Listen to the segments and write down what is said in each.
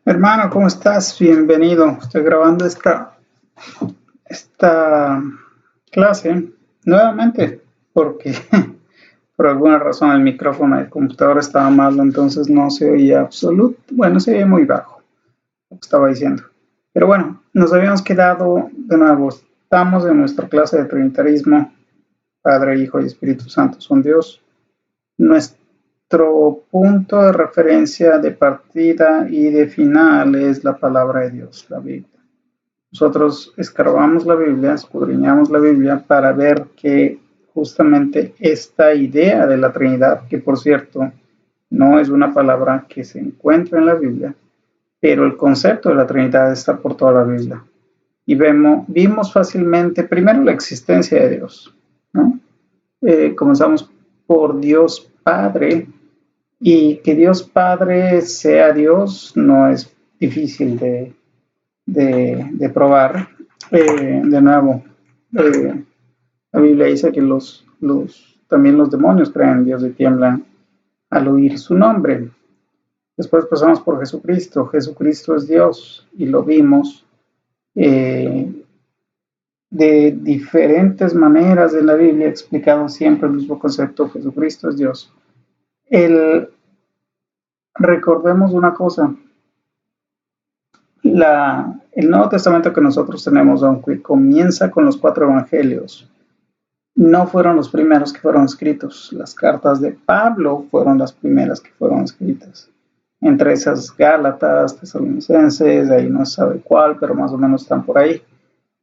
Hermano, ¿cómo estás? Bienvenido. Estoy grabando esta clase nuevamente porque por alguna razón el micrófono del computador estaba mal, entonces no se oía bueno, se oía muy bajo, lo que estaba diciendo. Pero bueno, nos habíamos quedado de nuevo, estamos en nuestra clase de Trinitarismo, Padre, Hijo y Espíritu Santo son Dios. Nuestro punto de referencia de partida y de final es la palabra de Dios, la Biblia. Nosotros escarbamos la Biblia, escudriñamos la Biblia para ver que justamente esta idea de la Trinidad, que por cierto no es una palabra que se encuentra en la Biblia, pero el concepto de la Trinidad está por toda la Biblia. Y vimos fácilmente primero la existencia de Dios, ¿no? Comenzamos por Dios Padre, y que Dios Padre sea Dios no es difícil de probar. De nuevo, la Biblia dice que también los demonios creen en Dios y tiemblan al oír su nombre. Después pasamos por Jesucristo. Jesucristo es Dios y lo vimos de diferentes maneras en la Biblia, explicado siempre el mismo concepto: Jesucristo es Dios. Recordemos una cosa: el Nuevo Testamento que nosotros tenemos, aunque comienza con los 4 evangelios, no fueron los primeros que fueron escritos. Las cartas de Pablo fueron las primeras que fueron escritas. Entre esas Gálatas, Tesalonicenses, ahí no se sabe cuál, pero más o menos están por ahí.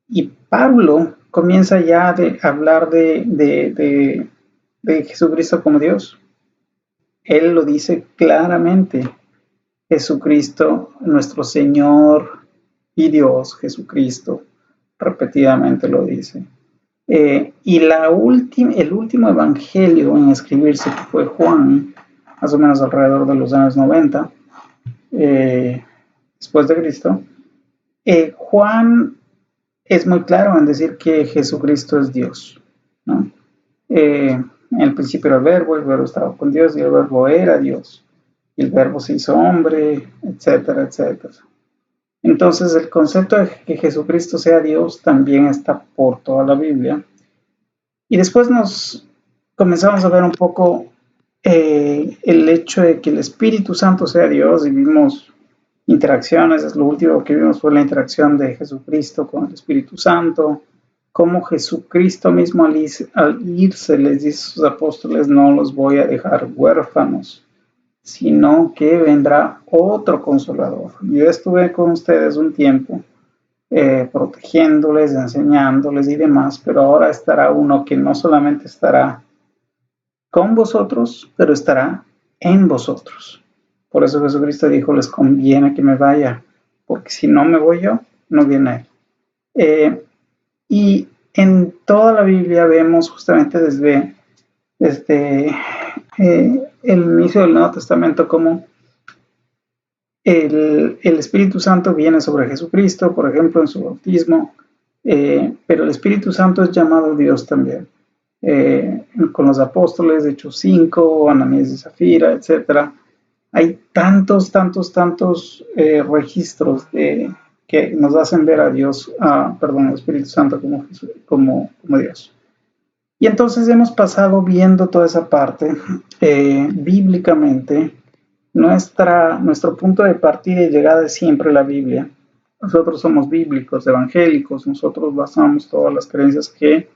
Y Pablo comienza ya a hablar de Jesucristo como Dios. Él lo dice claramente: Jesucristo, nuestro Señor y Dios, Jesucristo, repetidamente lo dice. Y el último evangelio en escribirse, que fue Juan, más o menos alrededor de los años 90, después de Cristo, Juan es muy claro en decir que Jesucristo es Dios, ¿no? En el principio era el verbo estaba con Dios y el verbo era Dios. Y el verbo se hizo hombre, etcétera, etcétera. Entonces el concepto de que Jesucristo sea Dios también está por toda la Biblia. Y después nos comenzamos a ver un poco el hecho de que el Espíritu Santo sea Dios, y vimos interacciones. Lo último que vimos fue la interacción de Jesucristo con el Espíritu Santo, cómo Jesucristo mismo al irse les dice a sus apóstoles: no los voy a dejar huérfanos, sino que vendrá otro consolador. Yo estuve con ustedes un tiempo, protegiéndoles, enseñándoles y demás, pero ahora estará uno que no solamente estará con vosotros, pero estará en vosotros. Por eso Jesucristo dijo: les conviene que me vaya, porque si no me voy yo, no viene Él. Y en toda la Biblia vemos justamente desde el inicio del Nuevo Testamento cómo el Espíritu Santo viene sobre Jesucristo, por ejemplo, en su bautismo, pero el Espíritu Santo es llamado Dios también. Con los apóstoles, Hechos 5, Ananías y Zafira, etc. Hay tantos registros que nos hacen ver a Dios, al Espíritu Santo como Dios. Y entonces hemos pasado viendo toda esa parte bíblicamente. Nuestro punto de partida y llegada es siempre la Biblia. Nosotros somos bíblicos, evangélicos. Nosotros basamos todas las creencias que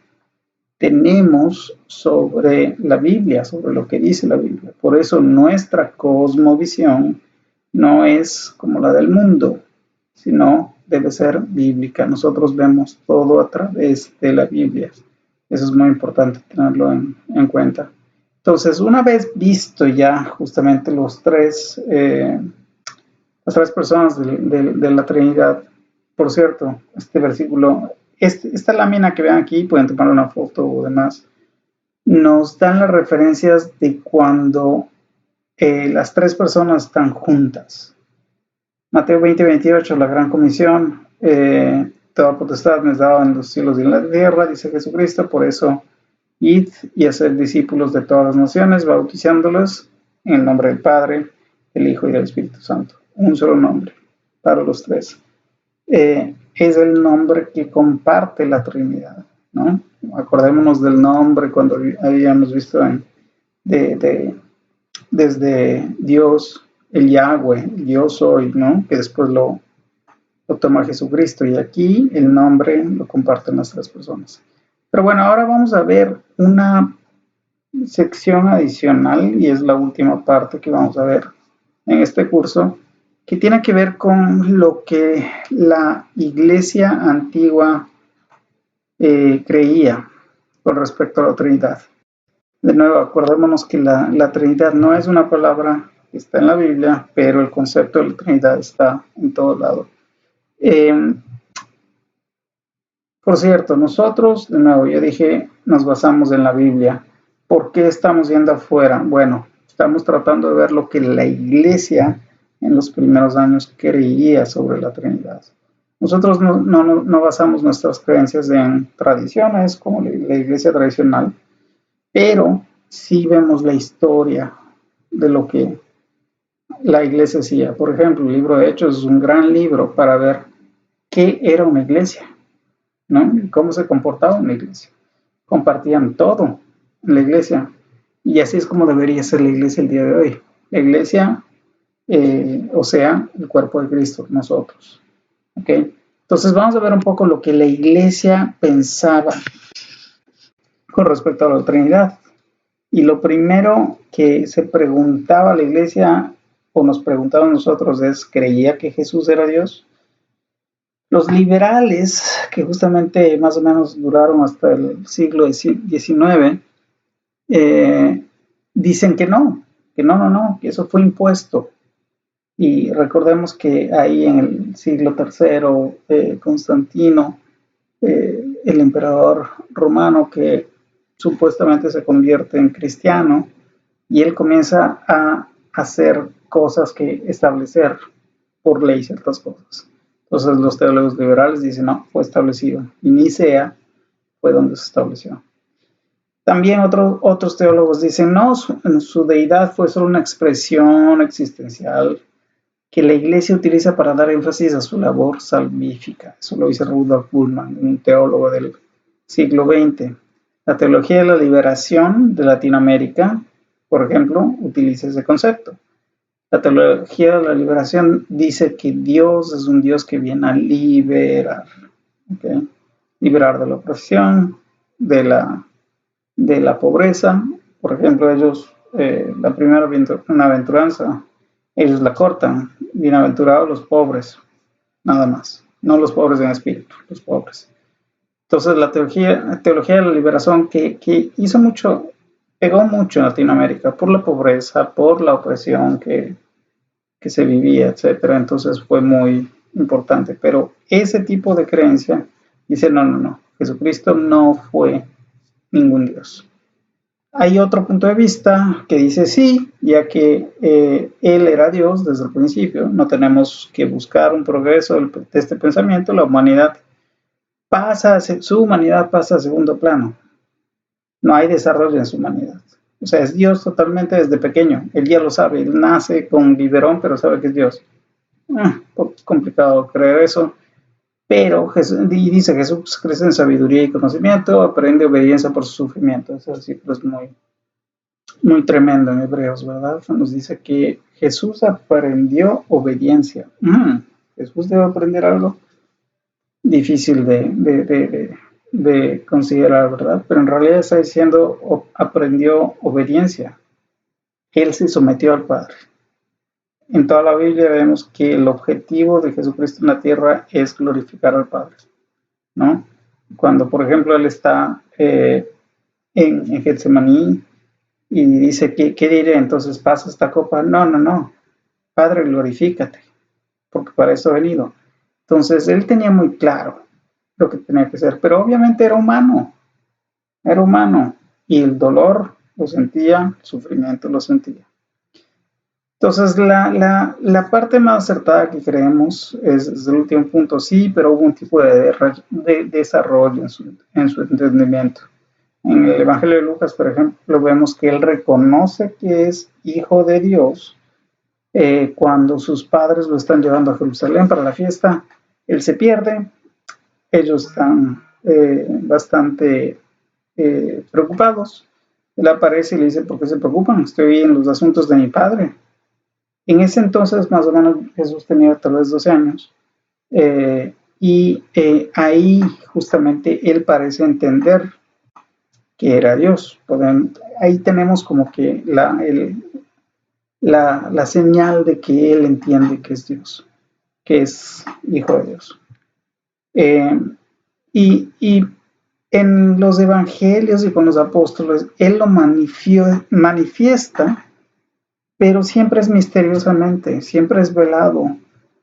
tenemos sobre la Biblia, sobre lo que dice la Biblia. Por eso nuestra cosmovisión no es como la del mundo, sino debe ser bíblica. Nosotros vemos todo a través de la Biblia. Eso es muy importante tenerlo en cuenta. Entonces, una vez visto ya justamente las tres personas de la Trinidad, por cierto, este versículo, esta lámina que vean aquí, pueden tomar una foto o demás, nos dan las referencias de cuando las tres personas están juntas. Mateo 20:28, la gran comisión: toda potestad me es dada en los cielos y en la tierra, dice Jesucristo, por eso id y hacer discípulos de todas las naciones, bautizándolos en el nombre del Padre, del Hijo y del Espíritu Santo. Un solo nombre. para los tres. Es el nombre que comparte la Trinidad, ¿no? Acordémonos del nombre cuando habíamos visto desde Dios, el Yahweh, el Yo soy, ¿no? Que después lo toma Jesucristo, y aquí el nombre lo comparten las tres personas. Pero bueno, ahora vamos a ver una sección adicional, y es la última parte que vamos a ver en este curso, que tiene que ver con lo que la iglesia antigua creía con respecto a la Trinidad. De nuevo, acordémonos que la Trinidad no es una palabra que está en la Biblia, pero el concepto de la Trinidad está en todo lado. Por cierto, nosotros, de nuevo, yo dije, nos basamos en la Biblia. ¿Por qué estamos yendo afuera? Bueno, estamos tratando de ver lo que la iglesia en los primeros años creía sobre la Trinidad. Nosotros no basamos nuestras creencias en tradiciones como la iglesia tradicional, pero sí vemos la historia de lo que la iglesia hacía. Por ejemplo, el libro de Hechos es un gran libro para ver qué era una iglesia, ¿no? Cómo se comportaba una iglesia. Compartían todo en la iglesia, y así es como debería ser la iglesia el día de hoy. La iglesia, o sea, el cuerpo de Cristo, nosotros. ¿Okay? Entonces vamos a ver un poco lo que la iglesia pensaba con respecto a la Trinidad. Y lo primero que se preguntaba la iglesia, o nos preguntaba nosotros, es: ¿creía que Jesús era Dios? Los liberales, que justamente más o menos duraron hasta el siglo XIX, dicen que no, que eso fue impuesto. Y recordemos que ahí en el siglo III, Constantino, el emperador romano, que supuestamente se convierte en cristiano, y él comienza a hacer cosas, que establecer por ley ciertas cosas. Entonces los teólogos liberales dicen: no, fue establecido. Y Nicea fue donde se estableció. También otros teólogos dicen: no, su deidad fue solo una expresión existencial que la iglesia utiliza para dar énfasis a su labor salvífica. Eso lo dice Rudolf Bultmann, un teólogo del siglo XX. La teología de la liberación de Latinoamérica, por ejemplo, utiliza ese concepto. La teología de la liberación dice que Dios es un Dios que viene a liberar, ¿okay? Liberar de la opresión, de la pobreza. Por ejemplo, ellos, la primera bienaventuranza, ellos la cortan: bienaventurados los pobres, nada más, no los pobres en espíritu, los pobres. Entonces la teología de la liberación, que hizo mucho, pegó mucho en Latinoamérica por la pobreza, por la opresión que se vivía, etcétera. Entonces fue muy importante. Pero ese tipo de creencia dice: no, Jesucristo no fue ningún Dios. Hay otro punto de vista que dice sí, ya que Él era Dios desde el principio. No tenemos que buscar un progreso de este pensamiento. Su humanidad pasa a segundo plano. No hay desarrollo en su humanidad. O sea, es Dios totalmente desde pequeño. Él ya lo sabe. Él nace con biberón, pero sabe que es Dios. Un poco complicado creer eso. Pero dice: Jesús crece en sabiduría y conocimiento, aprende obediencia por su sufrimiento. Eso sí, pues muy tremendo en Hebreos, ¿verdad? Nos dice que Jesús aprendió obediencia. Jesús debe aprender algo difícil de considerar, ¿verdad? Pero en realidad está diciendo: aprendió obediencia. Él se sometió al Padre. En toda la Biblia vemos que el objetivo de Jesucristo en la tierra es glorificar al Padre, ¿no? Cuando, por ejemplo, Él está en Getsemaní y dice: ¿qué diré? Entonces, ¿pasa esta copa? No. Padre, glorifícate, porque para eso he venido. Entonces, Él tenía muy claro lo que tenía que hacer, pero obviamente era humano, y el dolor lo sentía, el sufrimiento lo sentía. Entonces, la parte más acertada que creemos es el último punto. Sí, pero hubo un tipo de desarrollo en su entendimiento. En el Evangelio de Lucas, por ejemplo, vemos que él reconoce que es hijo de Dios, Cuando sus padres lo están llevando a Jerusalén para la fiesta, él se pierde, ellos están bastante preocupados. Él aparece y le dice, ¿por qué se preocupan? Estoy en los asuntos de mi padre. En ese entonces, más o menos, Jesús tenía tal vez 12 años. Ahí justamente él parece entender que era Dios. Ahí tenemos como que la señal de que él entiende que es Dios, que es hijo de Dios. Y en los evangelios y con los apóstoles, él lo manifiesta, pero siempre es misteriosamente, siempre es velado.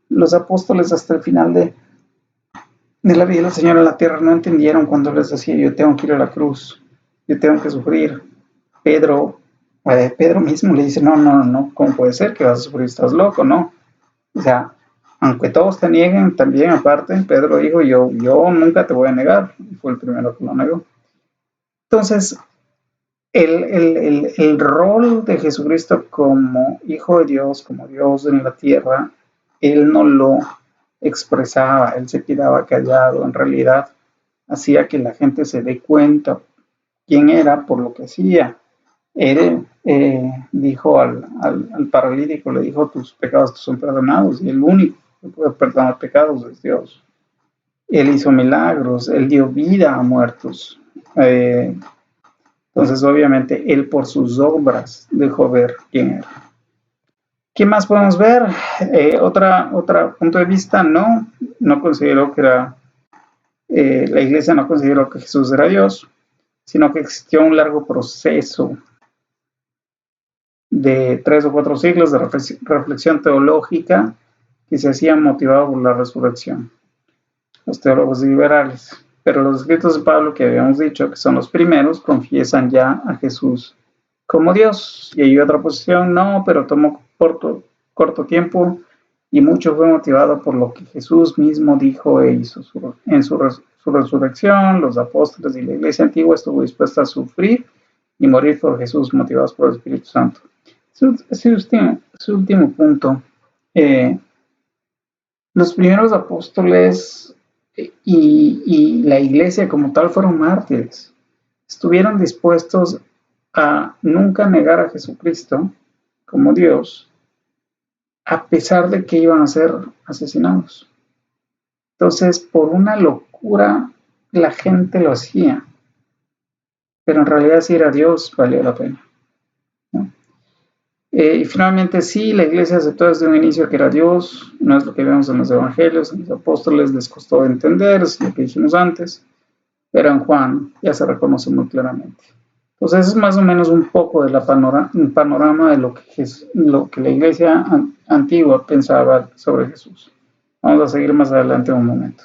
Los apóstoles hasta el final de la vida del Señor en la tierra no entendieron cuando les decía, yo tengo que ir a la cruz, yo tengo que sufrir. Pedro mismo le dice, no, ¿cómo puede ser que vas a sufrir? Estás loco, ¿no? O sea, aunque todos te nieguen, también aparte, Pedro dijo, yo nunca te voy a negar. Y fue el primero que lo negó. Entonces, el rol de Jesucristo como Hijo de Dios, como Dios en la tierra, él no lo expresaba, él se quedaba callado. En realidad, hacía que la gente se dé cuenta quién era por lo que hacía. Él dijo al paralítico, le dijo, tus pecados te son perdonados, y el único que puede perdonar pecados es Dios. Él hizo milagros, él dio vida a muertos. Entonces, obviamente, él por sus obras dejó ver quién era. ¿Qué más podemos ver? Otro punto de vista, no consideró que era, la iglesia no consideró que Jesús era Dios, sino que existió un largo proceso de 3 o 4 siglos de reflexión teológica que se hacía motivado por la resurrección. Los teólogos liberales. Pero los escritos de Pablo, que habíamos dicho que son los primeros, confiesan ya a Jesús como Dios. Y hay otra posición, no, pero tomó corto tiempo y mucho fue motivado por lo que Jesús mismo dijo e hizo en su resurrección. Los apóstoles y la iglesia antigua estuvo dispuesta a sufrir y morir por Jesús, motivados por el Espíritu Santo. Ese último punto. Los primeros apóstoles y la iglesia como tal fueron mártires. Estuvieron dispuestos a nunca negar a Jesucristo como Dios, a pesar de que iban a ser asesinados. Entonces, por una locura, la gente lo hacía. Pero en realidad, si era Dios, valía la pena, ¿no? Y finalmente sí, la iglesia aceptó desde un inicio que era Dios, no es lo que vemos en los evangelios, en los apóstoles les costó entender, es lo que dijimos antes, pero en Juan ya se reconoce muy claramente. Entonces es más o menos un poco de un panorama de lo que la iglesia antigua pensaba sobre Jesús. Vamos a seguir más adelante en un momento.